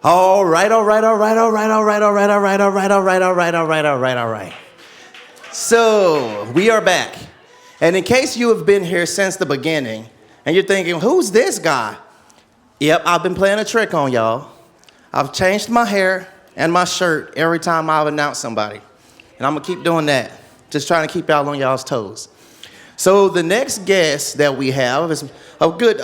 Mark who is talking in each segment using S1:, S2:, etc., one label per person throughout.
S1: All right, all right, all right, all right, all right, all right, all right, all right, all right, all right, all right, all right, all right. So we are back. And in case you have been here since the beginning and you're thinking, who's this guy? Yep, I've been playing a trick on y'all. I've changed my hair and my shirt every time I've announced somebody. And I'm gonna keep doing that, just trying to keep y'all on y'all's toes. So the next guest that we have is a good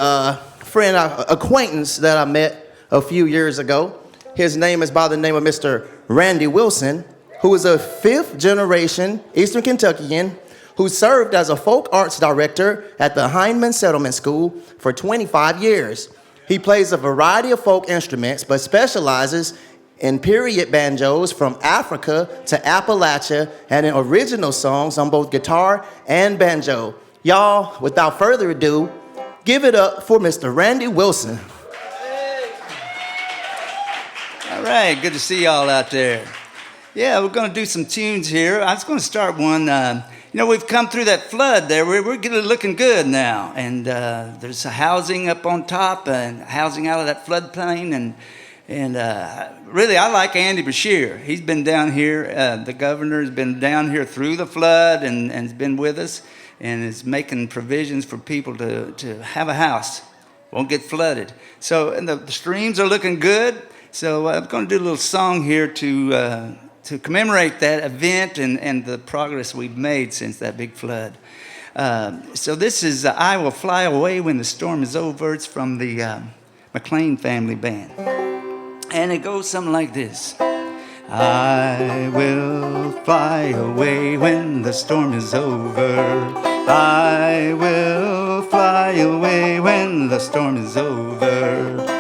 S1: friend, acquaintance that I met a few years ago. His name is by the name of Mr. Randy Wilson, who is a fifth generation Eastern Kentuckian who served as a folk arts director at the Hindman Settlement School for 25 years. He plays a variety of folk instruments, but specializes in period banjos from Africa to Appalachia and in original songs on both guitar and banjo. Y'all, without further ado, give it up for Mr. Randy Wilson.
S2: All right, good to see y'all out there. Yeah, we're going to do some tunes here. I was going to start one. We've come through that flood there. We're looking good now. And there's a housing up on top and housing out of that floodplain. And really, I like Andy Bashir. He's been down here. The governor has been down here through the flood and has been with us and is making provisions for people to have a house. Won't get flooded. So and the streams are looking good. So I'm going to do a little song here to commemorate that event and the progress we've made since that big flood. So this is I Will Fly Away When the Storm Is Over. It's from the McLean Family Band. And it goes something like this. I will fly away when the storm is over. I will fly away when the storm is over.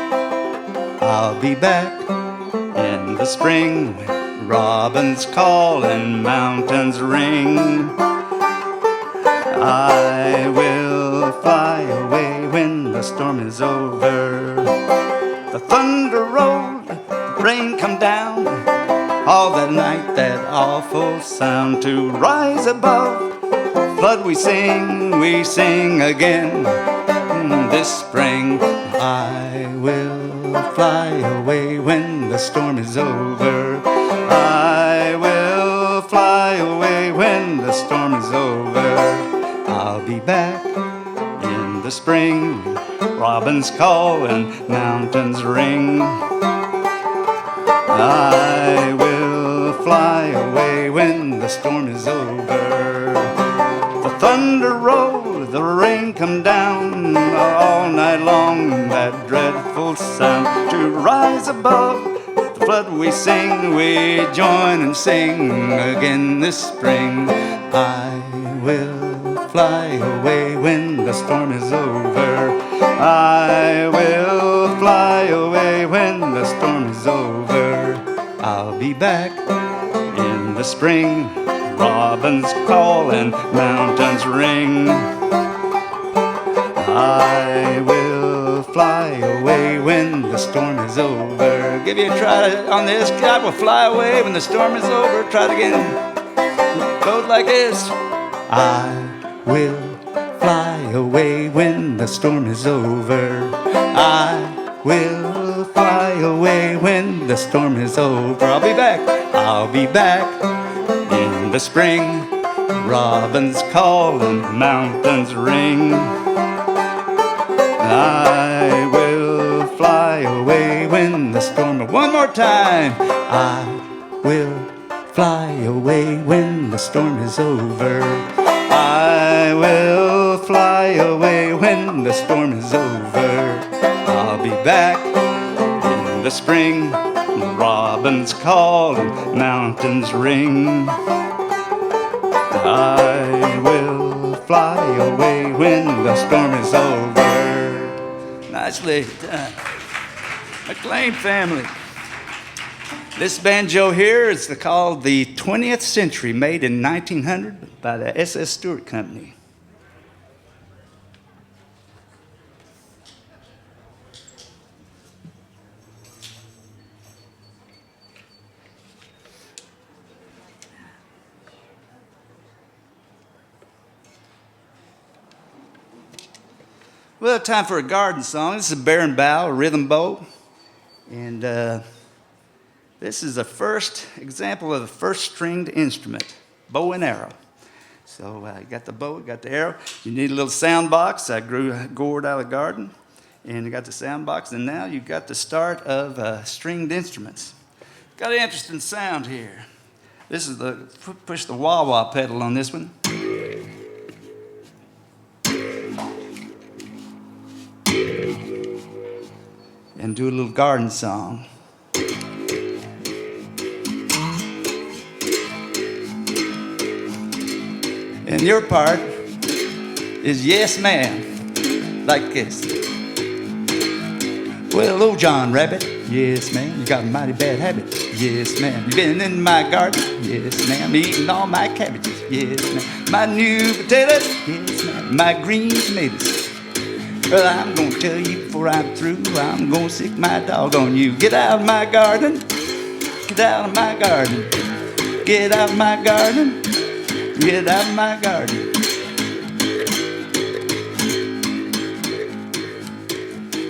S2: I'll be back in the spring when robins call and mountains ring. I will fly away when the storm is over. The thunder rolled, the rain come down, all that night that awful sound to rise above. Flood we sing again this spring. I will fly away when the storm is over. I will fly away when the storm is over. I'll be back in the spring when robins call and mountains ring. I will fly away when the storm is over. The thunder roll, the rain come down, all night long that dreadful sound to rise above. The flood we sing, we join and sing again this spring. I will fly away when the storm is over. I will fly away when the storm is over. I'll be back in the spring. Robins call and mountains ring. I will fly away when the storm is over. Give you a try on this. I will fly away when the storm is over. Try it again. Goes like this. I will fly away when the storm is over. I will fly away when the storm is over. I'll be back. I'll be back in the spring. Robins call and mountains ring. I will fly away when the storm. One more time. I will fly away when the storm is over. I will fly away when the storm is over. I'll be back in the spring. Robins call and mountains ring. I will fly away when the storm is over. Nicely done. McLean family. This banjo here is called the 20th Century, made in 1900 by the S.S. Stewart Company. Well, time for a garden song. This is a barren bow, a rhythm bow. And this is the first example of the first stringed instrument, bow and arrow. So you got the bow, you got the arrow. You need a little sound box. I grew gourd out of the garden. And you got the sound box. And now you've got the start of stringed instruments. Got an interesting sound here. This is the, push the wah-wah pedal on this one. And do a little garden song. And your part is yes, ma'am, like this. Well, old John Rabbit, yes, ma'am, you got a mighty bad habit. Yes, ma'am, you been in my garden. Yes, ma'am, eating all my cabbages. Yes, ma'am, my new potatoes. Yes, ma'am, my green tomatoes. Well, I'm gonna tell you before I'm through, I'm gonna sick my dog on you. Get out of my garden. Get out of my garden. Get out of my garden. Get out of my garden.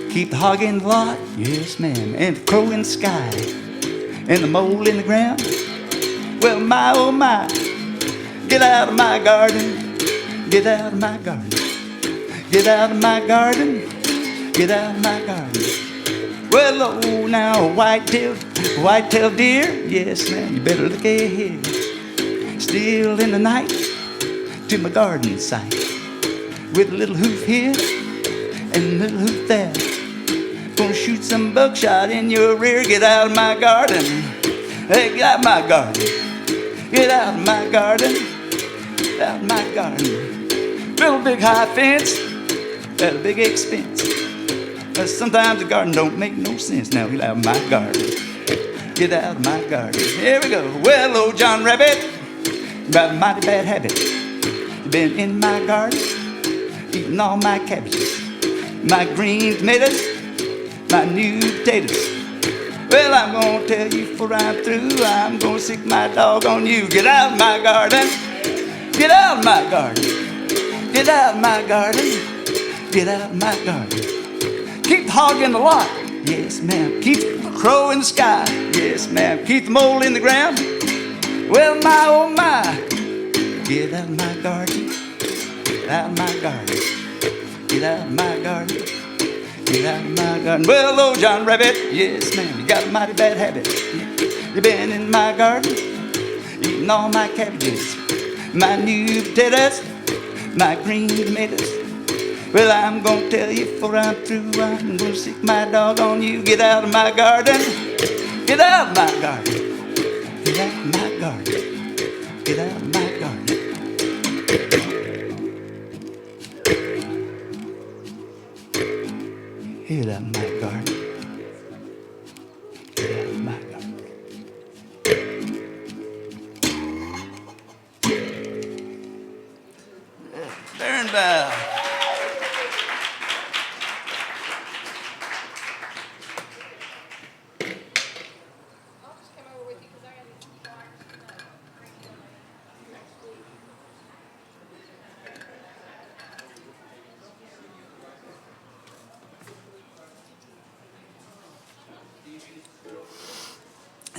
S2: Keep the hog in the lot, yes ma'am, and the crow in the sky, and the mole in the ground. Well, my oh my, get out of my garden. Get out of my garden. Get out of my garden. Get out of my garden. Well, oh now, white-tailed deer, yes ma'am, you better look ahead. Still in the night to my garden site, with a little hoof here and a little hoof there. Gonna shoot some buckshot in your rear. Get out of my garden. Hey, get out of my garden. Get out of my garden. Get out of my garden. Build a big high fence at a big expense. But sometimes the garden don't make no sense. Now get out of my garden. Get out of my garden. Here we go. Well, old John Rabbit, got a mighty bad habit. You been in my garden, eating all my cabbages, my green tomatoes, my new potatoes. Well, I'm gonna tell you before I'm through, I'm gonna sick my dog on you. Get out of my garden. Get out of my garden. Get out of my garden. Get out of my garden. Keep the hog in the lot. Yes, ma'am. Keep the crow in the sky. Yes, ma'am. Keep the mole in the ground. Well, my oh my. Get out of my garden. Get out of my garden. Get out of my garden. Get out of my garden. Well, old John Rabbit, yes, ma'am, you got a mighty bad habit. You been in my garden, eating all my cabbages, my new potatoes, my green tomatoes. Well, I'm gonna tell you before I'm through, I'm gonna sick my dog on you. Get out of my garden. Get out of my garden. Get out of my garden. Get out of my garden. Get out of my garden. Get out of my garden. Darn bow.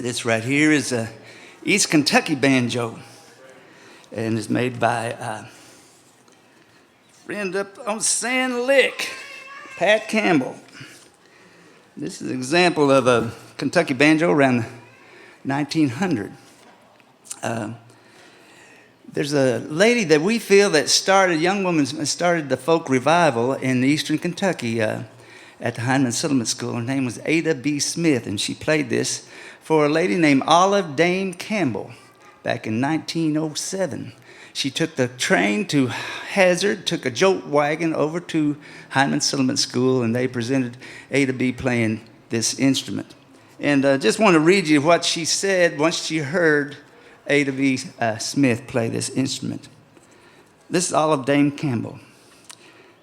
S2: This right here is a East Kentucky banjo, and it's made by a friend up on Sand Lick, Pat Campbell. This is an example of a Kentucky banjo around 1900. There's a lady that we feel that started, a young woman started the folk revival in eastern Kentucky at the Heinemann Settlement School. Her name was Ada B. Smith, and she played this for a lady named Olive Dame Campbell back in 1907. She took the train to Hazard, took a jolt wagon over to Heinemann Settlement School, and they presented Ada B. playing this instrument. And just want to read you what she said once she heard Ada B. Smith play this instrument. This is Olive Dame Campbell.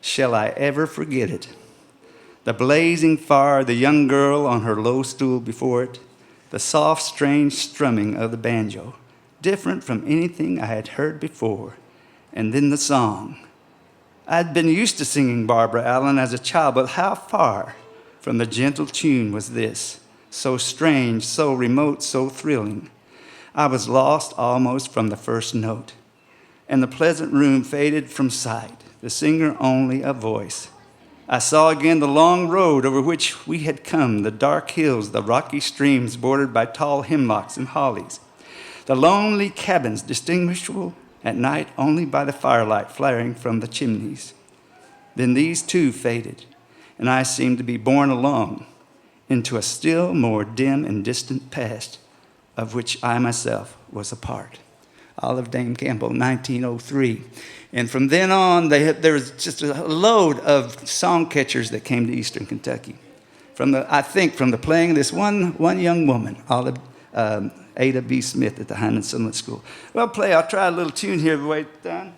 S2: Shall I ever forget it? The blazing fire, the young girl on her low stool before it, the soft, strange strumming of the banjo, different from anything I had heard before. And then the song. I'd been used to singing Barbara Allen as a child, but how far from the gentle tune was this? so strange, so remote, so thrilling. I was lost almost from the first note, and the pleasant room faded from sight, the singer only a voice. I saw again the long road over which we had come, the dark hills, the rocky streams bordered by tall hemlocks and hollies, the lonely cabins distinguishable at night only by the firelight flaring from the chimneys. Then these too faded, and I seemed to be borne along into a still more dim and distant past of which I myself was a part. Olive Dame Campbell, 1903. And from then on, there was just a load of song catchers that came to Eastern Kentucky. I think from the playing of this one young woman, Ada B. Smith at the Hyman Summit School. Well, I'll try a little tune here. Wait, Don.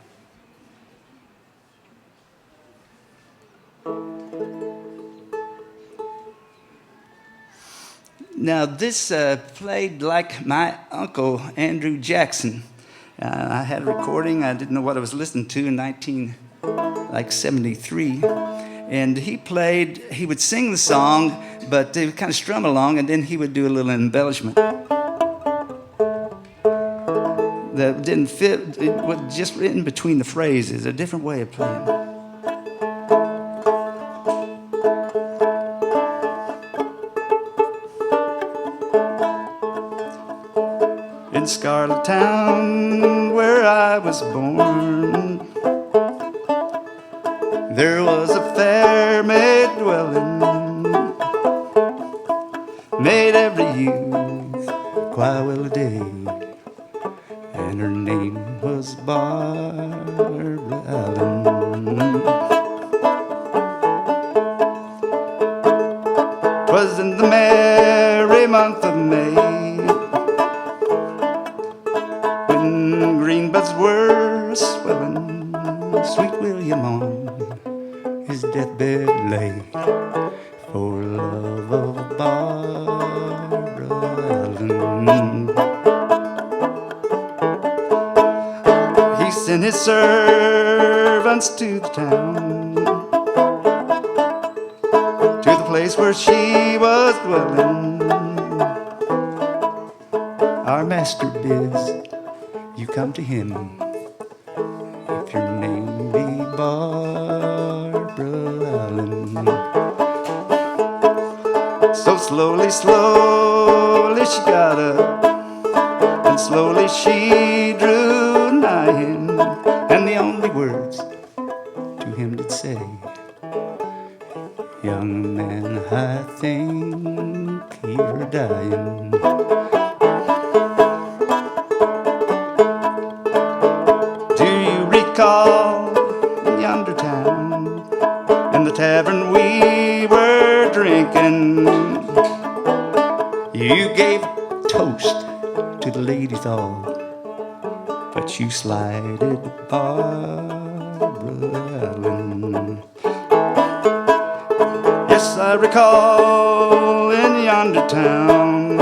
S2: Now, this played like my uncle, Andrew Jackson. I had a recording. I didn't know what I was listening to in 1973. And he would sing the song, but he would kind of strum along, and then he would do a little embellishment that didn't fit. It was just written between the phrases, a different way of playing. In Scarlet Town, where I was born, there was a fair maid dwelling, made every youth quite well a day, and her name was Barbara Allen. 'Twas in the merry month of May, when green buds were swelling, sweet William on his deathbed lay, for love of Barbara Allen. He sent his servants to the town, to the place where she was dwelling. Our master bids you come to him, if your name be Barbara Allen. So slowly, slowly she got up, and slowly she drew nigh him, and the only words to him did say, young man, I think you're dying. Call yonder town, in the tavern we were drinking, you gave a toast to the ladies all, but you slighted Barbara Allen. Yes, I recall in yonder town,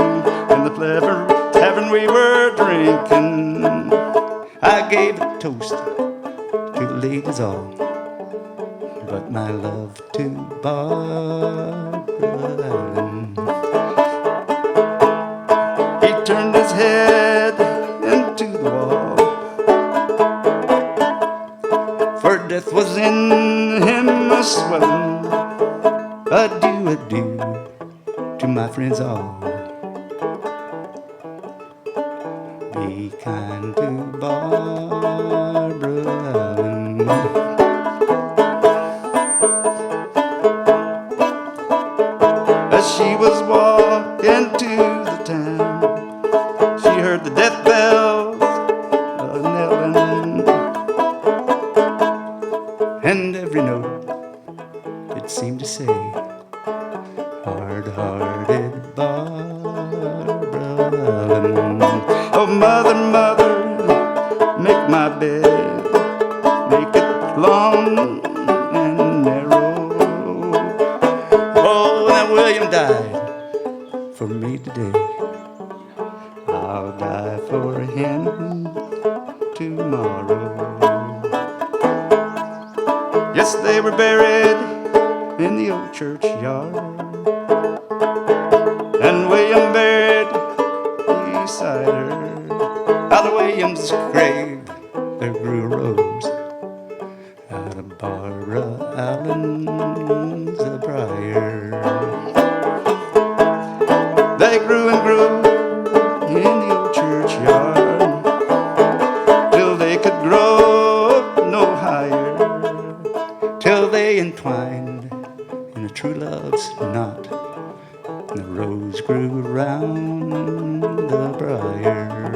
S2: in the clever tavern we were drinking, I gave a toast to the ladies all, but my love to Barbara Allen. He turned his head into the wall, for death was in him a swelling. Adieu, adieu to my friends all. Be kind to Barbara Allen. As she was walking to the town, she heard the death bells knelling, and every note it seemed to say, hard-hearted Barbara Allen. Oh, mother, mother, make my bed, make it long and narrow. Oh, now William died for me today, I'll die for him tomorrow. Yes, they were buried in the old churchyard, and his grave there grew a rose out of Barbara Allen's briar. They grew and grew in the old churchyard till they could grow no higher, till they entwined in a true love's knot. And the rose grew around the briar,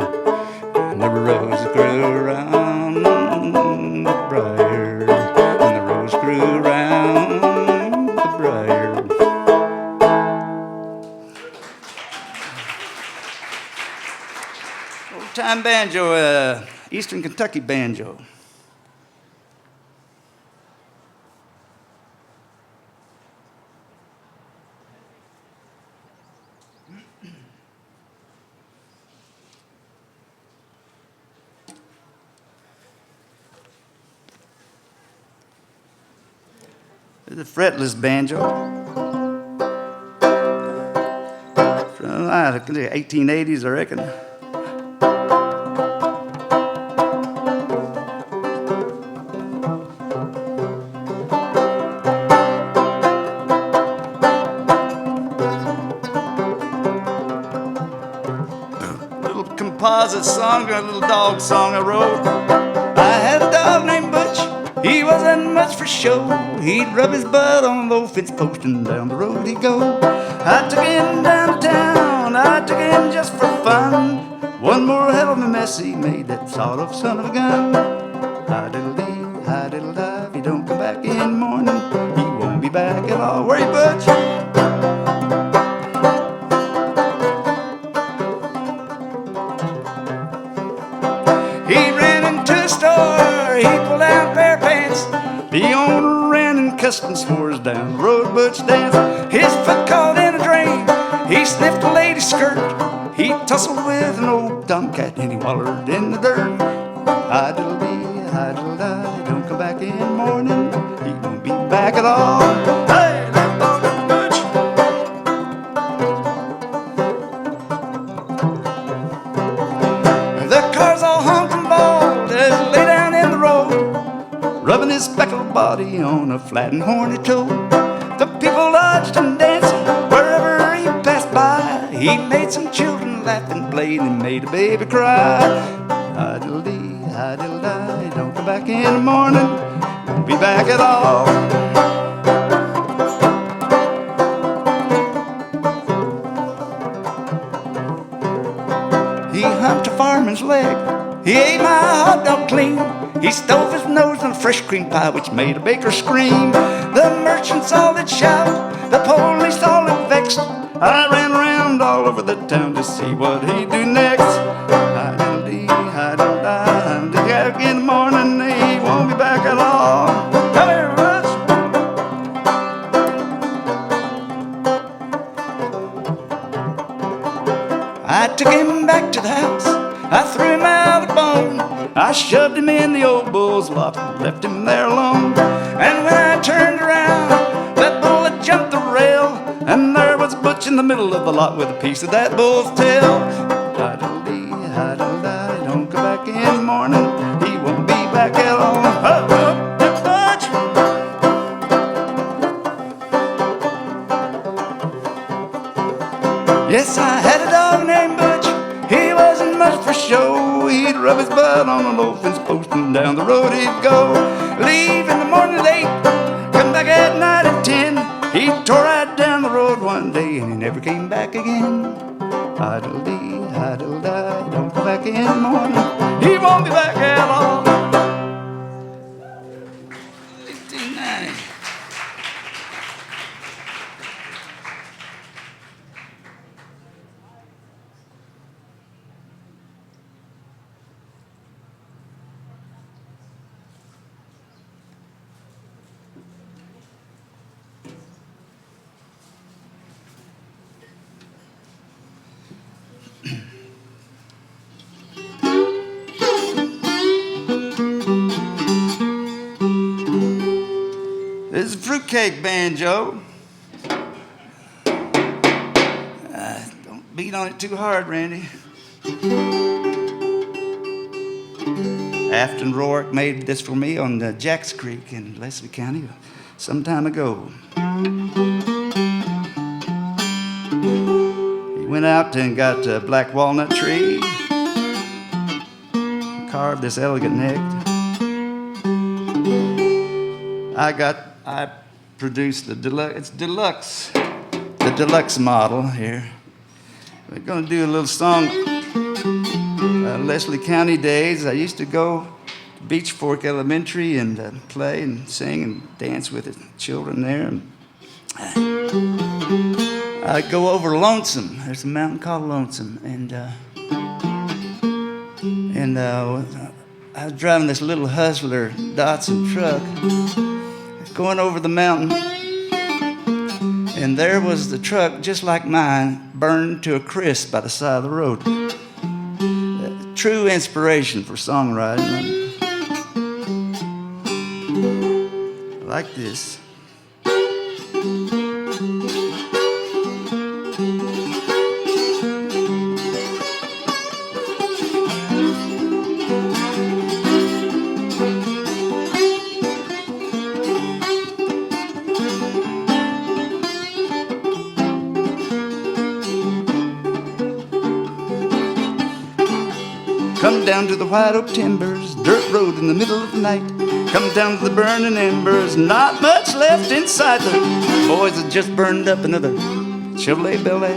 S2: and the rose grew around the briar, and the rose grew around the briar. Old time banjo, Eastern Kentucky banjo. It's a fretless banjo from the 1880s, I reckon. Little composite song, a little dog song I wrote. I had a dog named Butch. He wasn't much for show. He'd rub his butt on a low fence post and down the road he'd go. I took him downtown, I took him just for fun. One more hell of a mess he made, that sawed-off son of a gun. Hi-diddle-dee, hi-diddle-di, if he don't come back in the morning, he won't be back at all. Where you, Butch? He ran into a store, he pulled out a pair of pants. The owner ran and cussed and swore down the road Butch danced. His foot caught in a drain, he sniffed a lady's skirt. He tussled with an old tomcat and he wallered in the dirt. Hi-diddle-dee, hi-diddle-di, don't come back in the morning, he won't be back at all. Hey, that dog is Butch. The car's all honked and bald as he lay down in the road, rubbing his speckled body on a flat and horny toe. The people lodged and danced wherever he passed by. He made some children laugh and play and he made a baby cry. Hi-diddle-dee, hi-diddle-di, don't come back in the morning, won't be back at all. He humped a fireman's leg, he ate my hot dog clean. He stove his nose on a fresh cream pie which made a baker scream. The merchants all did shout, the police all looked vexed. I ran around all over the town to see what he'd do next. Hi-diddle-dee, hi-diddle-di, he'll be back in the morning, he won't be back at all. Come here, Butch. I took him back to the house, I threw him out a bone. I shoved him in the old bull's lot and left him there alone. And when I turned around, that bull had jumped the rail, and there was Butch in the middle of the lot with a piece of that bull's tail. Hi-diddle-dee, hi-diddle-di, don't come back in the morning, he won't be back at all. Butch! Yes, I had a dog named Butch. He wasn't much for show. He'd rub his butt on a low fence post and down the road he'd go. Leave in the morning at 8, come back at night at 10. He tore right down the road one day and he never came back again. Hi-diddle-dee, hi-diddle-di, don't come back in the morning, he won't be back at all. 1890. This is a fruitcake banjo. Don't beat on it too hard, Randy. Raft and Rourke made this for me on Jacks Creek in Leslie County some time ago. He went out and got a black walnut tree, carved this elegant neck. I produced the deluxe model here. We're gonna do a little song, Leslie County days. I used to go to Beach Fork Elementary and play and sing and dance with the children there. And I'd go over Lonesome. There's a mountain called Lonesome, and I was driving this little Hustler Datsun truck, going over the mountain, and there was the truck, just like mine, burned to a crisp by the side of the road. True inspiration for songwriting. Like this. Come down to the white oak timbers, dirt road in the middle of the night. Come down to the burning embers, not much left in sight. The boys had just burned up another Chevrolet Bel Air.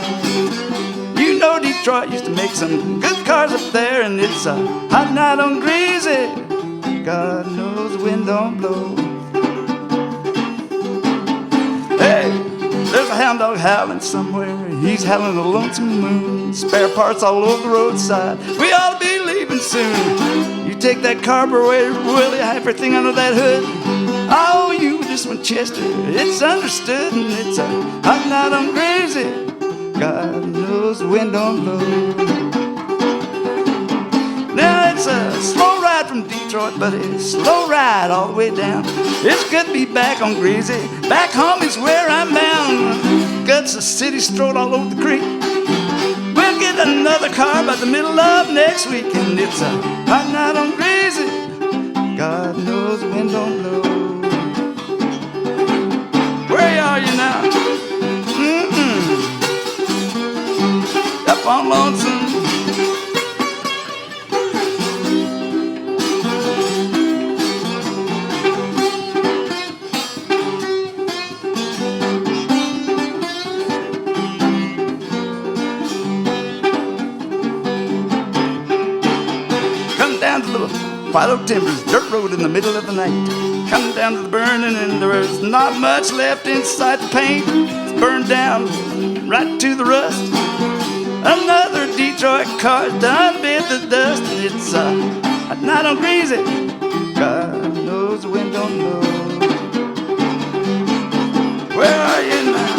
S2: You know Detroit used to make some good cars up there, and it's a hot night on Greasy. God knows the wind don't blow. Hey, there's a hound dog howling somewhere. He's howling a lonesome moon. Spare parts all over the roadside. We ought to be leaving soon. You take that carburetor, Willie, everything under that hood. I owe you this one, Chester. It's understood, and it's a hot night on Crazy. God knows the wind don't blow. Now it's a slow ride from Detroit, but it's a slow ride all the way down. It's good to be back on Greasy. Back home is where I'm bound. Guts of city strode all over the creek. We'll get another car by the middle of next week, and it's a hot night on Greasy. God knows the wind don't blow. Where are you now? Up on Lonesome. White oak timbers, dirt road in the middle of the night. Come down to the burning, and there's not much left inside the paint. It's burned down right to the rust. Another Detroit car done bit the dust, and it's a night on Greasy. God knows the wind don't blow. Where are you now?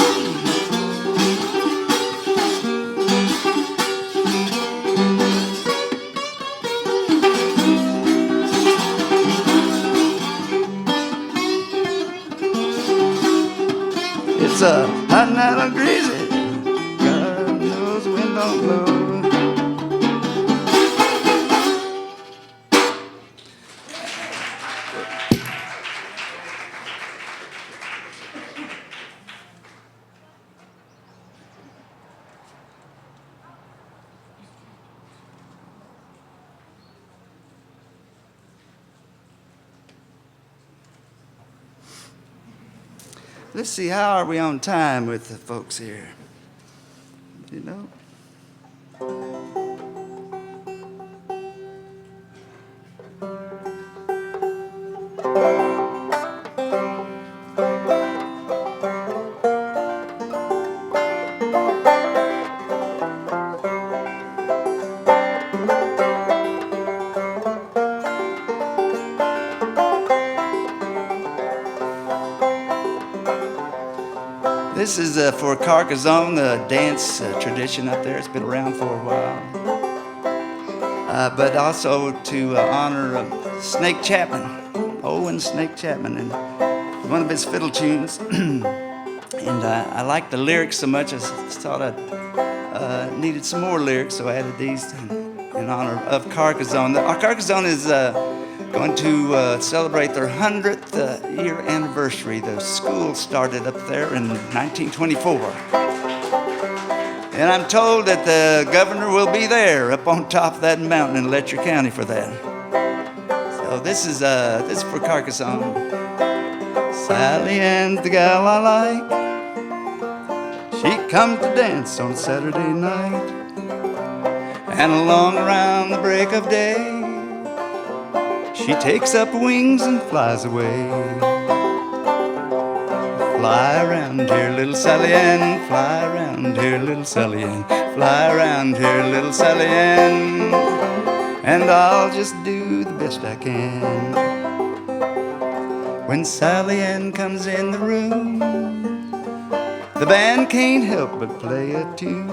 S2: It's a hot night on Greasy. God knows the wind don't blow. Let's see, how are we on time with the folks here? You know? This is for Carcassonne, the dance tradition up there. It's been around for a while. But also to honor Snake Chapman, Owen Snake Chapman, and one of his fiddle tunes. And I liked the lyrics so much, I thought I needed some more lyrics, so I added these in honor of Carcassonne. Carcassonne is going to celebrate their 100th year anniversary. The school started up there in 1924. And I'm told that the governor will be there up on top of that mountain in Letcher County for that. So this is for Carcassonne. Sally Ann's the gal I like. She comes to dance on Saturday night. And along around the break of day, she takes up wings and flies away. Fly around here, little Sally Ann. Fly around here, little Sally Ann. Fly around here, little Sally Ann. And I'll just do the best I can. When Sally Ann comes in the room, the band can't help but play a tune.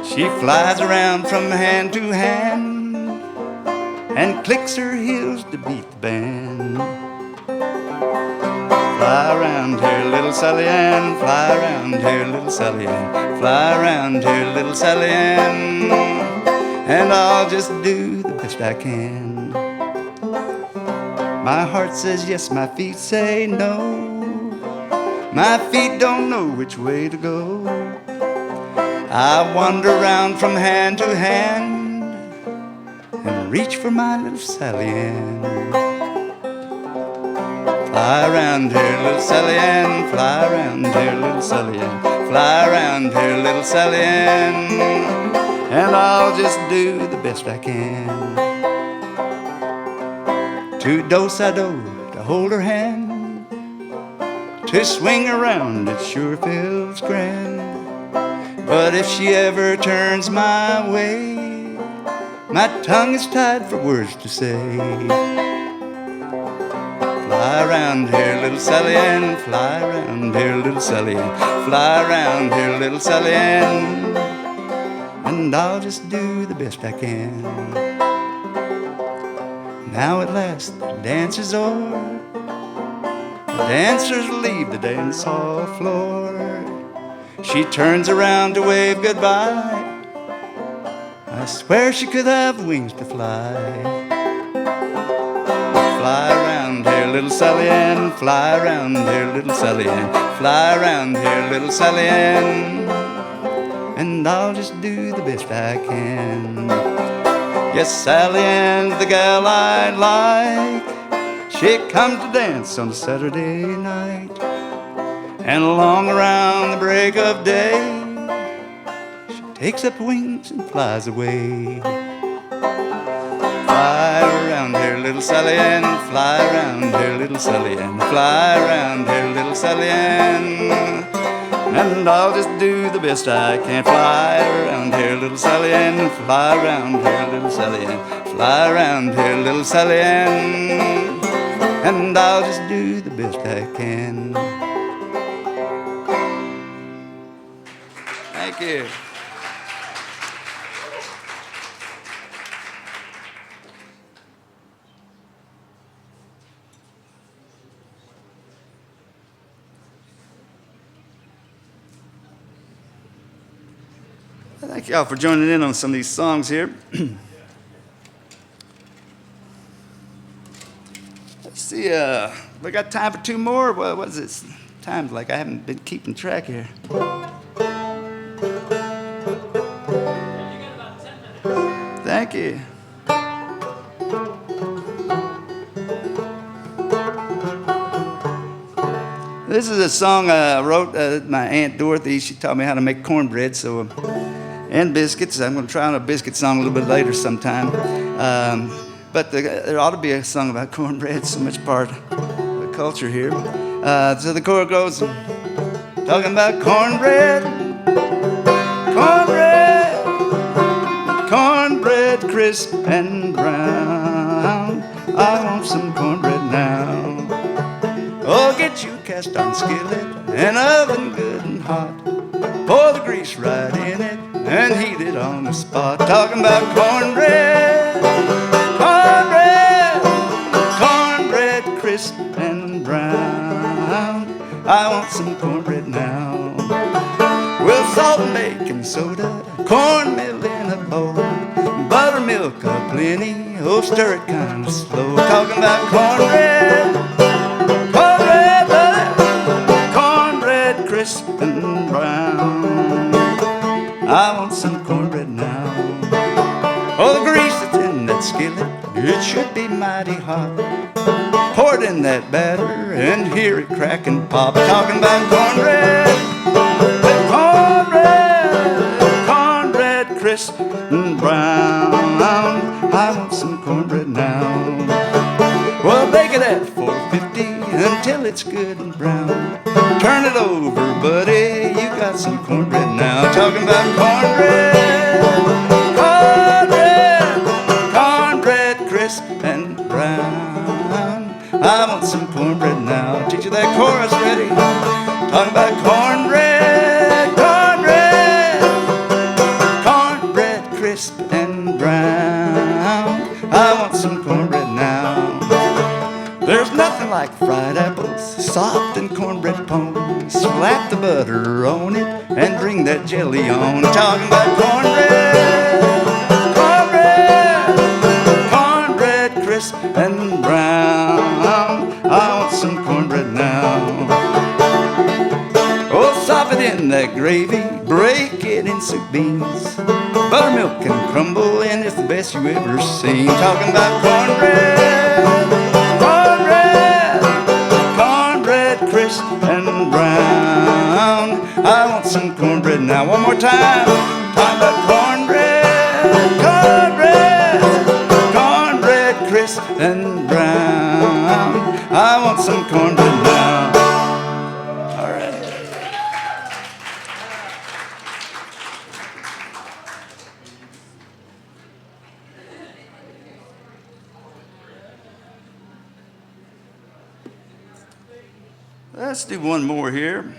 S2: She flies around from hand to hand and clicks her heels to beat the band. Fly around here, little Sally Ann. Fly around here, little Sally Ann. Fly around here, little Sally Ann. And I'll just do the best I can. My heart says yes, my feet say no. My feet don't know which way to go. I wander around from hand to hand and reach for my little Sally Ann. Fly around here, little Sally Ann. Fly around here, little Sally Ann. Fly around here, little Sally Ann. And I'll just do the best I can. To do-si-do, to hold her hand, to swing around, it sure feels grand. But if she ever turns my way, my tongue is tied for words to say. Fly around here, little Sally Ann. Fly around here, little Sally Ann. Fly around here, little Sally Ann. And I'll just do the best I can. Now at last the dance is o'er. The dancers leave the dance hall floor. She turns around to wave goodbye. I swear she could have wings to fly. Fly around here, little Sally Ann. Fly around here, little Sally Ann. Fly around here, little Sally Ann. And I'll just do the best I can. Yes, Sally Ann's the gal I like. She comes to dance on Saturday night. And along around the break of day, she takes up wings and flies away. Fly around here, little Sally Ann. Fly around here, little Sally Ann. Fly around here, little Sally Ann. And I'll just do the best I can. Fly around here, little Sally Ann. Fly around here, little Sally Ann. Fly around here, little Sally Ann. And I'll just do the best I can. Thank you. Thank y'all for joining in on some of these songs here. Let's see, we got time for two more. What is it? Time's like I haven't been keeping track here. Thank you. This is a song I wrote. My Aunt Dorothy, she taught me how to make cornbread, and biscuits. I'm going to try on a biscuit song a little bit later sometime. But there ought to be a song about cornbread, so much part of the culture here. So the chorus goes, talking about cornbread, cornbread, cornbread crisp and brown. I want some cornbread now. Oh, get you a cast iron skillet, an oven good and hot. Pour the grease right in it and heat it on the spot. Talking about cornbread, cornbread, cornbread crisp and brown. I want some cornbread now. With salt and baking soda, cornmeal in a bowl, buttermilk milk a-plenty, oh, stir it kind of slow. Talking about cornbread, cornbread, cornbread crisp and brown. I want some cornbread now. Oh, the grease that's in that skillet, it should be mighty hot. Pour it in that batter and hear it crack and pop. Talking about cornbread, cornbread, cornbread crisp and brown. I want some cornbread now. Well, bake it at 450 until it's good and brown. Turn it over, buddy, you got some cornbread now. Talking about cornbread, cornbread, cornbread crisp and brown. I want some cornbread now. Teach you that chorus, ready? Talking about cornbread, cornbread, cornbread crisp and brown. I want some cornbread now. There's nothing like fried apples, soft and cornbread pone. Slap the butter on it and bring that jelly on. Talking about cornbread, cornbread, cornbread crisp and brown. I want some cornbread now. Oh, sop it in that gravy, break it in soup beans. Buttermilk and crumble, and it's the best you ever seen. Talking about cornbread, cornbread, cornbread crisp and brown. I want some cornbread now. One more time. Talking about cornbread, cornbread, cornbread crisp and brown. I want some cornbread now. All right. Let's do one more here.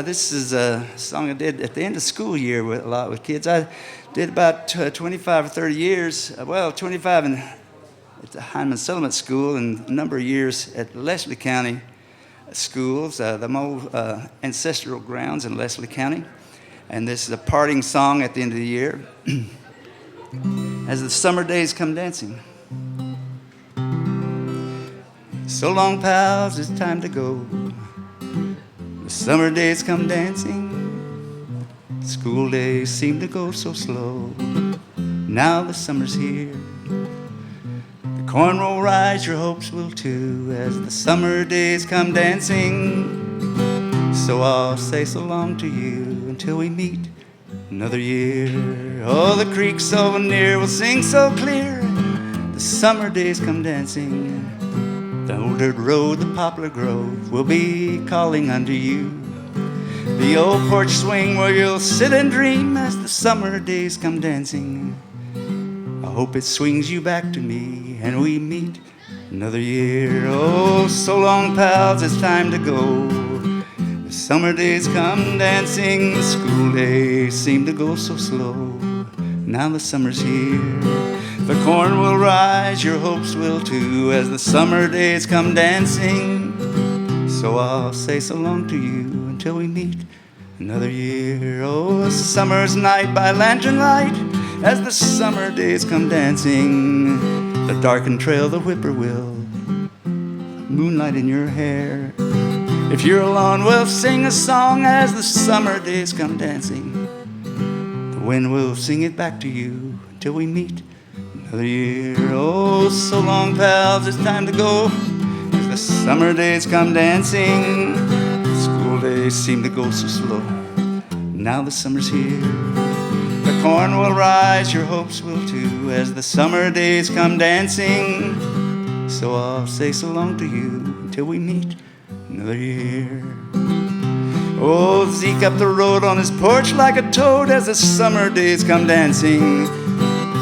S2: This is a song I did at the end of school year with a lot with kids. I did about 25 or 30 years, 25 at the Hyman Settlement School and a number of years at Leslie County schools, the old ancestral grounds in Leslie County. And this is a parting song at the end of the year. As the summer days come dancing. So long, pals, it's time to go. The summer days come dancing. School days seem to go so slow. Now the summer's here. The corn will rise, your hopes will too, as the summer days come dancing. So I'll say so long to you until we meet another year. Oh, the creek so near will sing so clear. The summer days come dancing. The old dirt road, the poplar grove will be calling unto you. The old porch swing where you'll sit and dream as the summer days come dancing. I hope it swings you back to me and we meet another year. Oh, so long, pals, it's time to go. The summer days come dancing. The school days seem to go so slow. Now the summer's here. The corn will rise, your hopes will too, as the summer days come dancing. So I'll say so long to you until we meet another year. Oh, a summer's night by lantern light, as the summer days come dancing. The darkened trail, the whippoorwill, moonlight in your hair. If you're alone, we'll sing a song as the summer days come dancing. The wind will sing it back to you until we meet another year. Oh, so long, pals, it's time to go, as the summer days come dancing. School days seem to go so slow. Now the summer's here. The corn will rise, your hopes will too, as the summer days come dancing. So I'll say so long to you until we meet another year. Oh, Zeke up the road on his porch like a toad as the summer days come dancing.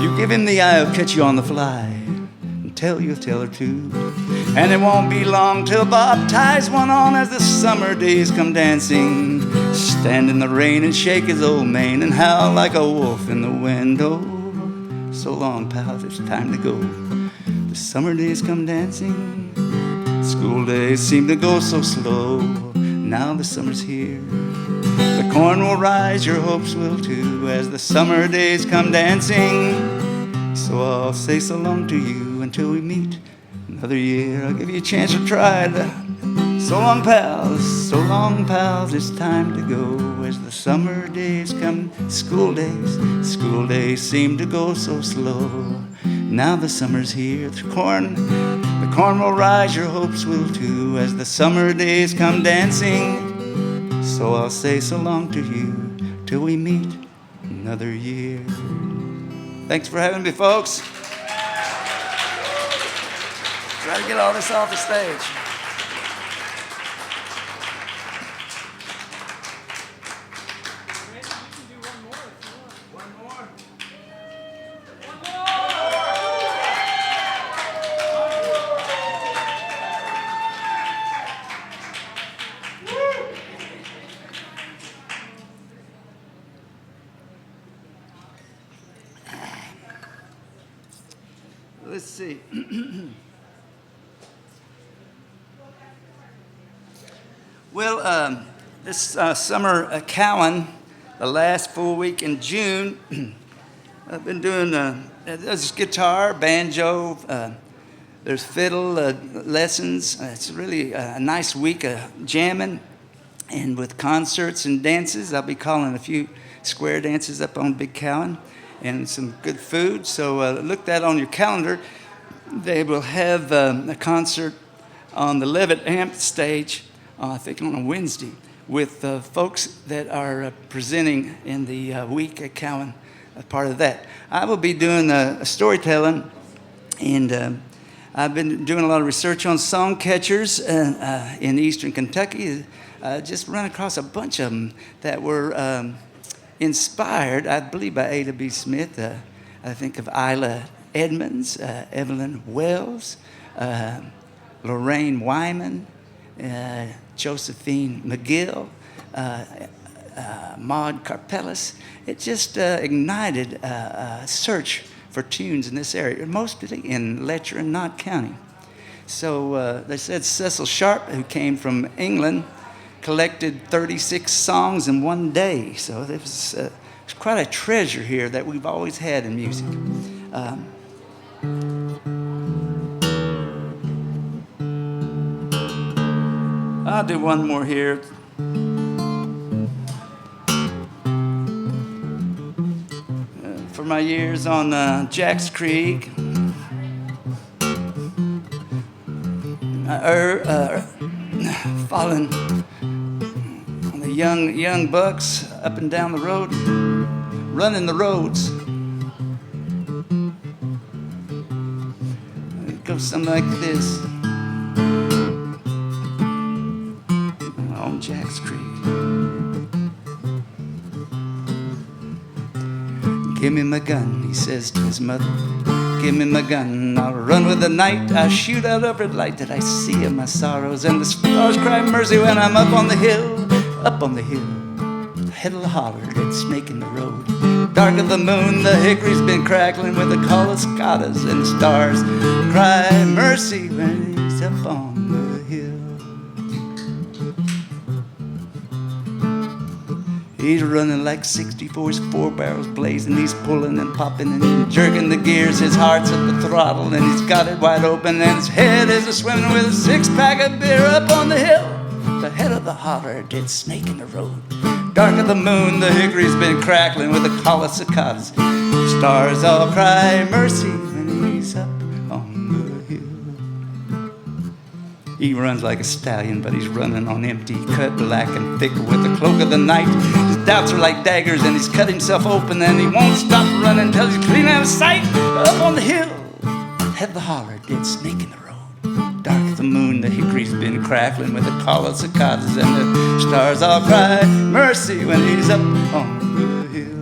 S2: You give him the eye, he'll catch you on the fly and you'll tell her too. And it won't be long till Bob ties one on as the summer days come dancing. Stand in the rain and shake his old mane and howl like a wolf in the wind. Oh, so long, pals, it's time to go. The summer days come dancing. School days seem to go so slow. Now the summer's here. The The corn will rise, your hopes will too, as the summer days come dancing. So I'll say so long to you until we meet another year. I'll give you a chance to try it. So long, pals, it's time to go. As the summer days come, school days seem to go so slow. Now the summer's here, the corn will rise, your hopes will too, as the summer days come dancing. So I'll say so long to you till we meet another year. Thanks for having me, folks. Try to get all this off the stage. Let's see. Well, this summer at Cowan, the last full week in June, I've been doing there's guitar, banjo, there's fiddle lessons. It's really a nice week of jamming, and with concerts and dances. I'll be calling a few square dances up on Big Cowan, and some good food. So look that on your calendar. They will have a concert on the Levitt Amp stage, I think on a Wednesday, with folks that are presenting in the week at Cowan, part of that. I will be doing a storytelling, and I've been doing a lot of research on song catchers in eastern Kentucky. Just run across a bunch of them that were inspired, I believe, by Ada B. Smith. I think of Isla Edmonds, Evelyn Wells, Lorraine Wyman, Josephine McGill, Maud Carpelis. It just ignited a search for tunes in this area, mostly in Letcher and Knott County. So they said Cecil Sharp, who came from England, collected 36 songs in one day. So it was quite a treasure here that we've always had in music. I'll do one more here. For my years on Jack's Creek, falling on the young bucks up and down the road, running the roads. It goes something like this. On Jack's Creek. Give me my gun, he says to his mother. Give me my gun, I'll run with the night. I'll shoot out every light that I see of my sorrows. And the stars cry mercy when I'm up on the hill. Up on the hill, the head of the holler, dead snake in the road. Dark of the moon, the hickory's been crackling with the call of cicadas. And the stars cry mercy when he's up on the hill. He's running like 64, his 4 barrels blazing. He's pulling and popping and jerking the gears. His heart's at the throttle and he's got it wide open. And his head is a-swimming with a 6-pack of beer up on the hill. The head of the holler, dead snake in the road. Dark of the moon, the hickory's been crackling with the call of cicadas. Stars all cry mercy when he's up on the hill. He runs like a stallion, but he's running on empty, cut black and thick with the cloak of the night. His doubts are like daggers, and he's cut himself open, and he won't stop running till he's clean out of sight. Up on the hill, head of the holler, dead snake in the road. Dark of the moon, the hickory's been crackling with the call of cicadas, and the stars all cry mercy when he's up on the hill.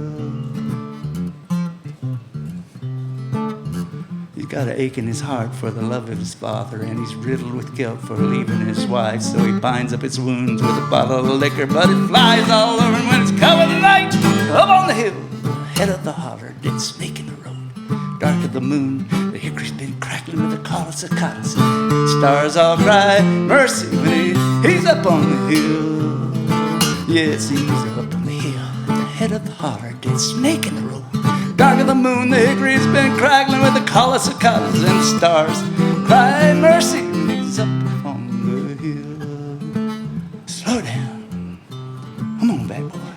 S2: He's got an ache in his heart for the love of his father, and he's riddled with guilt for leaving his wife. So he binds up his wounds with a bottle of liquor, but it flies all over, and when it's covered in night, up on the hill, head of the holler, dead snake in the road. Dark of the moon, the hickory's been crackling with the call of cicadas. Stars all cry mercy when he's up on the hill. Yes, he's up on the hill at the head of the hard dead snake in the road. Dark of the moon, the hickory's been crackling with the call of cicadas and stars. Cry mercy, he's up on the hill. Slow down. Come on, bad boy.